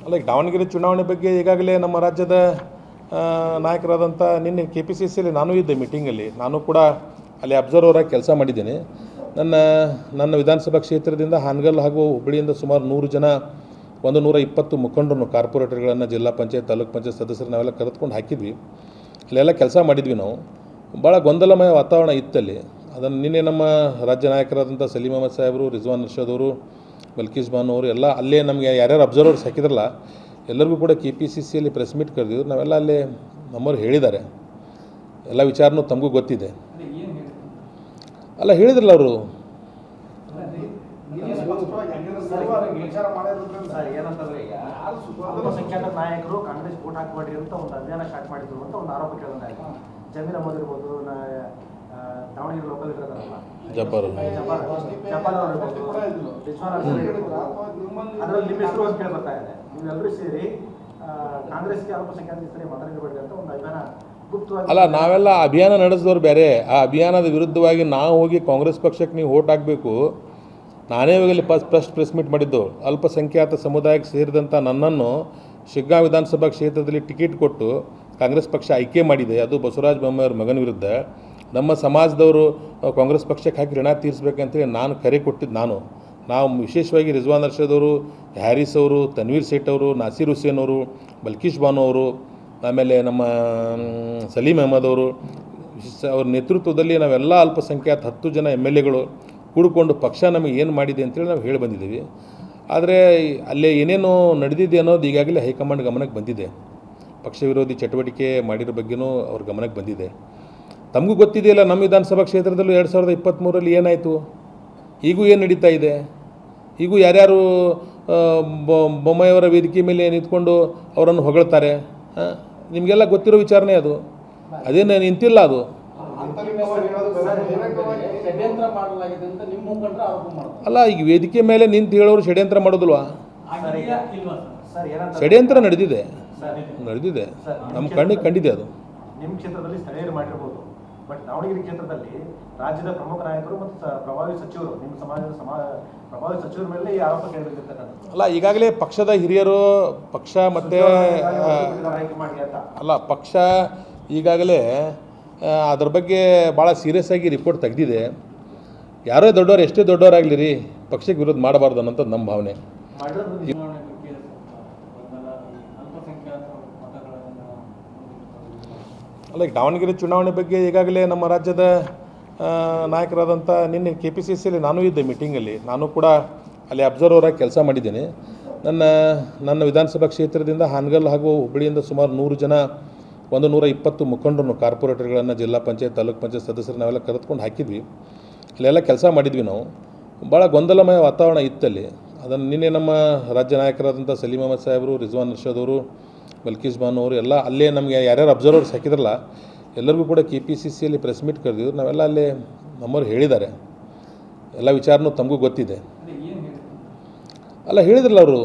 ಅಲ್ಲ, ಈಗ ದಾವಣಗೆರೆ ಚುನಾವಣೆ ಬಗ್ಗೆ ಈಗಾಗಲೇ ನಮ್ಮ ರಾಜ್ಯದ ನಾಯಕರಾದಂಥ ನಿನ್ನೆ KPCCಯಲ್ಲಿ ನಾನು ಇದ್ದೆ ಮೀಟಿಂಗಲ್ಲಿ. ನಾನು ಕೂಡ ಅಲ್ಲಿ ಅಬ್ಸರ್ವರ್ ಆಗಿ ಕೆಲಸ ಮಾಡಿದ್ದೀನಿ. ನನ್ನ ವಿಧಾನಸಭಾ ಕ್ಷೇತ್ರದಿಂದ ಹಾನಗಲ್ ಹಾಗೂ ಹುಬ್ಬಳ್ಳಿಯಿಂದ ಸುಮಾರು 100 ಜನ 120 ಮುಖಂಡರನ್ನು, ಕಾರ್ಪೊರೇಟರ್ಗಳನ್ನು, ಜಿಲ್ಲಾ ಪಂಚಾಯತ್, ತಾಲೂಕು ಪಂಚಾಯತ್ ಸದಸ್ಯರು ನಾವೆಲ್ಲ ಕರೆದುಕೊಂಡು ಹಾಕಿದ್ವಿ. ಅಲ್ಲೆಲ್ಲ ಕೆಲಸ ಮಾಡಿದ್ವಿ ನಾವು. ಭಾಳ ಗೊಂದಲಮಯ ವಾತಾವರಣ ಇತ್ತಲ್ಲಿ. ಅದನ್ನು ನಿನ್ನೆ ನಮ್ಮ ರಾಜ್ಯ ನಾಯಕರಾದಂಥ ಸಲೀಂ ಅಹಮದ್ ಸಾಹೇಬರು, ರಿಜ್ವಾನ್ ಅರ್ಷದ್ ಅವರು, ಬಲ್ಕೀಸ್ ಬಾನು ಅವರು ಎಲ್ಲ ಅಲ್ಲೇ ನಮಗೆ ಯಾರ್ಯಾರು ಅಬ್ಸರ್ವರ್ಸ್ ಹಾಕಿದ್ರಲ್ಲ ಎಲ್ಲರಿಗೂ ಕೂಡ KPCCಯಲ್ಲಿ ಪ್ರೆಸ್ ಮೀಟ್ ಕರೆದಿದ್ರು. ನಾವೆಲ್ಲ ಅಲ್ಲೇ ನಮ್ಮವ್ರು ಹೇಳಿದ್ದಾರೆ, ಎಲ್ಲ ವಿಚಾರನೂ ತಮಗೂ ಗೊತ್ತಿದೆ. ಅಲ್ಲ, ಹೇಳಿದ್ರಲ್ಲ ಅವರು. ಏನಂತಂದ್ರೆ ಈಗ ಅಲ್ಪಸಂಖ್ಯಾತ ನಾಯಕರು ಕಾಂಗ್ರೆಸ್ ವೋಟ್ ಹಾಕಬೇಡಿ ಅಂತ ಒಂದು ಅಭಿಯಾನ ಸ್ಟಾರ್ಟ್ ಮಾಡಿದ್ರು ಅಂತ ಒಂದು ಆರೋಪ ಕೇಳಿದಾಗ ಜಮೀರ್ ಅಹಮದ್ ಇರ್ಬೋದು, ದಾವಣಗೆರೆ ಲೋಕಲ್ ಇರೋದಾರಲ್ಲ ಜಬ್ಬಾರ್ ಅದರಲ್ಲಿ ನಿಮ್ಮ ಹೆಸರು ಅಂತ ಕೇಳಿ ಬರ್ತಾ ಇದೆ. ನೀವೆಲ್ಲರೂ ಸೇರಿ ಕಾಂಗ್ರೆಸ್ಗೆ ಅಲ್ಪಸಂಖ್ಯಾತ ಹೆಸರೇ ಮಾತಾಡಬೇಡಿ ಅಂತ ಒಂದು ಅಭಿಯಾನ. ಅಲ್ಲ, ನಾವೆಲ್ಲ ಅಭಿಯಾನ ನಡೆಸಿದವ್ರು ಬೇರೆ. ಆ ಅಭಿಯಾನದ ವಿರುದ್ಧವಾಗಿ ನಾವು ಹೋಗಿ ಕಾಂಗ್ರೆಸ್ ಪಕ್ಷಕ್ಕೆ ನೀವು ವೋಟ್ ಹಾಕಬೇಕು. ನಾನೇ ಹೋಗಲಿ ಫಸ್ಟ್ ಪ್ರೆಸ್ ಮೀಟ್ ಮಾಡಿದ್ದು. ಅಲ್ಪಸಂಖ್ಯಾತ ಸಮುದಾಯಕ್ಕೆ ಸೇರಿದಂಥ ನನ್ನನ್ನು ಶಿಗ್ಗಾಂವ್ ವಿಧಾನಸಭಾ ಕ್ಷೇತ್ರದಲ್ಲಿ ಟಿಕೆಟ್ ಕೊಟ್ಟು ಕಾಂಗ್ರೆಸ್ ಪಕ್ಷ ಆಯ್ಕೆ ಮಾಡಿದೆ. ಅದು ಬಸವರಾಜ ಬೊಮ್ಮಾಯಿಯವ್ರ ಮಗನ ವಿರುದ್ಧ. ನಮ್ಮ ಸಮಾಜದವರು ಕಾಂಗ್ರೆಸ್ ಪಕ್ಷಕ್ಕೆ ಹಾಕಿ ಋಣ ತೀರಿಸ್ಬೇಕಂತೇಳಿ ನಾನು ಕರೆ ಕೊಟ್ಟಿದ್ದು. ನಾವು ವಿಶೇಷವಾಗಿ ರಿಜ್ವಾನ್ ಅರ್ಷದ್ ಅವರು, ಹ್ಯಾರಿಸ್ ಅವರು, ತನ್ವೀರ್ ಸೇಠ್ ಅವರು, ನಾಸೀರ್ ಹುಸೇನ್ ಅವರು, ಬಲ್ಕೀಶ್ ಬಾನು ಅವರು, ಆಮೇಲೆ ನಮ್ಮ ಸಲೀಂ ಅಹಮದ್ ಅವರು, ಅವ್ರ ನೇತೃತ್ವದಲ್ಲಿ ನಾವೆಲ್ಲ ಅಲ್ಪಸಂಖ್ಯಾತ 10 ಜನ MLAಗಳು ಕೂಡಿಕೊಂಡು ಪಕ್ಷ ನಮಗೆ ಏನು ಮಾಡಿದೆ ಅಂತೇಳಿ ನಾವು ಹೇಳಿ ಬಂದಿದ್ದೀವಿ. ಆದರೆ ಅಲ್ಲೇ ಏನೇನೋ ನಡೆದಿದೆ ಅನ್ನೋದು ಈಗಾಗಲೇ ಹೈಕಮಾಂಡ್ ಗಮನಕ್ಕೆ ಬಂದಿದೆ. ಪಕ್ಷ ವಿರೋಧಿ ಚಟುವಟಿಕೆ ಮಾಡಿರೋ ಬಗ್ಗೆನೂ ಅವ್ರ ಗಮನಕ್ಕೆ ಬಂದಿದೆ. ತಮಗೂ ಗೊತ್ತಿದೆಯಲ್ಲ, ನಮ್ಮ ವಿಧಾನಸಭಾ ಕ್ಷೇತ್ರದಲ್ಲೂ 2023ರಲ್ಲಿ ಏನಾಯಿತು, ಈಗೂ ಏನು ನಡೀತಾ ಇದೆ. ಈಗೂ ಯಾರ್ಯಾರು ಬೊಮ್ಮಾಯಿಯವರ ವೇದಿಕೆ ಮೇಲೆ ನಿಂತ್ಕೊಂಡು ಅವರನ್ನು ಹೊಗಳ್ತಾರೆ. ನಿಮಗೆಲ್ಲ ಗೊತ್ತಿರೋ ವಿಚಾರನೇ ಅದು. ಅದೇನು ನಿಂತಿಲ್ಲ ಅದು. ಅಲ್ಲ, ಈಗ ವೇದಿಕೆ ಮೇಲೆ ನಿಂತು ಹೇಳೋರು ಷಡ್ಯಂತ್ರ ಮಾಡೋದಿಲ್ವಾ? ಷಡ್ಯಂತ್ರ ನಡೆದಿದೆ. ನಮ್ಮ ಕಣ್ಣಿಗೆ ಕಂಡಿದೆ ಅದು. ನಿಮ್ಮ ಕ್ಷೇತ್ರದಲ್ಲಿ ಸ್ಥಳೀಯರು ಮಾಡಿರ್ಬೋದು, ಬಟ್ ದಾವಣಗೆರೆ ಕ್ಷೇತ್ರದಲ್ಲಿ ರಾಜ್ಯದ ಪ್ರಮುಖ ನಾಯಕರು ಮತ್ತು ಪ್ರಭಾವಿ ಸಚಿವರು, ನಿಮ್ಮ ಸಮಾಜದ ಪ್ರಭಾವಿ ಸಚಿವರ ಮೇಲೆ ಈ ಆರೋಪ ಕೇಳಿರ್ತಕ್ಕಂಥದ್ದು. ಅಲ್ಲ, ಈಗಾಗಲೇ ಪಕ್ಷದ ಹಿರಿಯರು ಪಕ್ಷ ಮತ್ತು ಪಕ್ಷ ಈಗಾಗಲೇ ಅದ್ರ ಬಗ್ಗೆ ಭಾಳ ಸೀರಿಯಸ್ ಆಗಿ ರಿಪೋರ್ಟ್ ತೆಗೆದಿದೆ. ಯಾರೋ ದೊಡ್ಡವರು, ಎಷ್ಟೇ ದೊಡ್ಡವರಾಗಲಿ ರೀ, ಪಕ್ಷಕ್ಕೆ ವಿರೋಧ ಮಾಡಬಾರ್ದು ಅನ್ನೋಂಥದ್ದು ನಮ್ಮ ಭಾವನೆ. ಅಲ್ಲ, ಈಗ ದಾವಣಗೆರೆ ಚುನಾವಣೆ ಬಗ್ಗೆ ಈಗಾಗಲೇ ನಮ್ಮ ರಾಜ್ಯದ ನಾಯಕರಾದಂಥ ನಿನ್ನೆ KPCCಯಲ್ಲಿ ನಾನು ಇದ್ದೆ ಮೀಟಿಂಗಲ್ಲಿ. ನಾನು ಕೂಡ ಅಲ್ಲಿ ಅಬ್ಸರ್ವರ್ ಆಗಿ ಕೆಲಸ ಮಾಡಿದ್ದೀನಿ. ನನ್ನ ವಿಧಾನಸಭಾ ಕ್ಷೇತ್ರದಿಂದ ಹಾನಗಲ್ ಹಾಗೂ ಹುಬ್ಬಳ್ಳಿಯಿಂದ ಸುಮಾರು 100 ಜನ 120 ಮುಖಂಡರನ್ನು, ಕಾರ್ಪೊರೇಟರ್ಗಳನ್ನು, ಜಿಲ್ಲಾ ಪಂಚಾಯತ್, ತಾಲೂಕು ಪಂಚಾಯತ್ ಸದಸ್ಯರು ನಾವೆಲ್ಲ ಕರೆದುಕೊಂಡು ಹಾಕಿದ್ವಿ. ಅಲ್ಲೆಲ್ಲ ಕೆಲಸ ಮಾಡಿದ್ವಿ ನಾವು. ಭಾಳ ಗೊಂದಲಮಯ ವಾತಾವರಣ ಇತ್ತಲ್ಲಿ. ಅದನ್ನು ನಿನ್ನೆ ನಮ್ಮ ರಾಜ್ಯ ನಾಯಕರಾದಂಥ ಸಲೀಂ ಅಹಮದ್ ಸಾಹೇಬರು, ರಿಜ್ವಾನ್ ಅರ್ಷದ್ ಅವರು, ಬಲ್ಕೀಸ್ ಬಾನು ಅವರು ಎಲ್ಲ ಅಲ್ಲೇ ನಮಗೆ ಯಾರ್ಯಾರು ಅಬ್ಸರ್ವರ್ಸ್ ಹಾಕಿದ್ರಲ್ಲ ಎಲ್ಲರಿಗೂ ಕೂಡ KPCCಯಲ್ಲಿ ಪ್ರೆಸ್ ಮೀಟ್ ಕರೆದಿದ್ರು. ನಾವೆಲ್ಲ ಅಲ್ಲೇ ನಮ್ಮವ್ರು ಹೇಳಿದ್ದಾರೆ, ಎಲ್ಲ ವಿಚಾರನೂ ತಮಗೂ ಗೊತ್ತಿದೆ. ಅಲ್ಲ, ಹೇಳಿದ್ರಲ್ಲ ಅವರು.